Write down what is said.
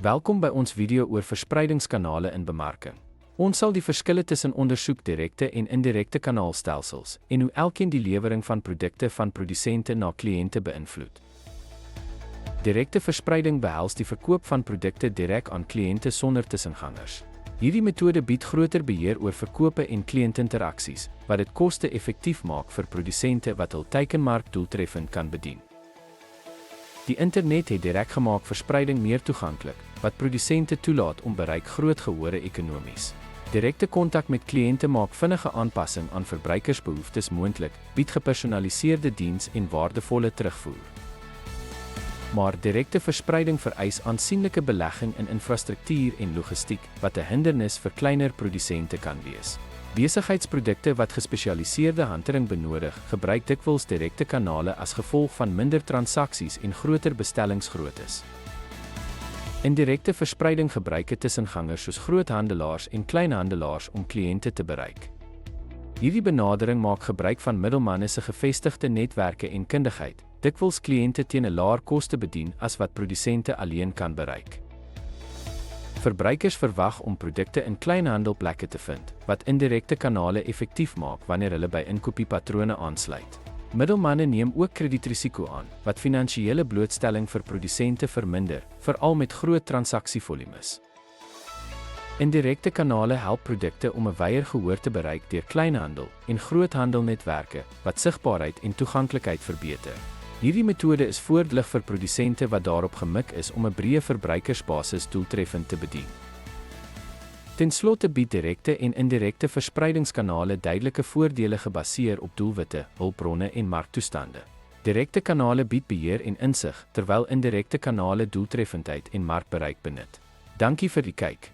Welkom by ons video oor verspreidingskanale in bemarking. Ons sal die verskille tussen ondersoek direkte en indirekte kanaalstelsels en hoe elkeen die lewering van produkte van produsente na kliënte beïnvloed. Direkte verspreiding behels die verkoop van produkte direk aan kliënte sonder tussengangers. Hierdie metode bied groter beheer oor verkope en kliëntinteraksies, wat dit koste-effektief maak vir produsente wat hul teikenmark doeltreffend kan bedien. Die internet het direk gemaak verspreiding meer toeganklik, wat produsente toelaat om bereik groot gehore ekonomies. Direkte kontak met kliënte maak vinnige aanpassing aan verbruikersbehoeftes moontlik, bied gepersonaliseerde diens en waardevolle terugvoer. Maar direkte verspreiding vereis aansienlike belegging in infrastruktuur en logistiek, wat 'n hindernis vir kleiner produsente kan wees. Besigheidsprodukte wat gespesialiseerde hantering benodig, gebruik dikwels direkte kanale as gevolg van minder transaksies en groter bestellingsgroottes. Indirekte verspreiding gebruik tussengangers soos groothandelaars en kleinhandelaars om kliënte te bereik. Hierdie benadering maak gebruik van middelmanne se gevestigde netwerke en kundigheid, dikwels kliënte teen 'n laer koste bedien as wat produsente alleen kan bereik. Verbruikers verwag om produkte in kleinhandelplekke te vind, wat indirekte kanale effektief maak wanneer hulle by inkopiepatrone aansluit. Middelmanne neem ook kredietrisiko aan, wat finansiële blootstelling vir produsente verminder, veral met groot transaksievolumes. Indirekte kanale help produkte om 'n wyeer gehoor te bereik deur kleinhandel en groothandelnetwerke, wat sigbaarheid en toeganklikheid verbeter. Hierdie metode is voordelig vir produsente wat daarop gemik is om 'n breë verbruikersbasis doeltreffend te bedien. Ten slotte bied direkte en indirekte verspreidingskanale duidelike voordele gebaseer op doelwitte, hulpbronne en marktoestande. Direkte kanale bied beheer en insig, terwyl indirekte kanale doeltreffendheid en markbereik benut. Dankie vir die kyk.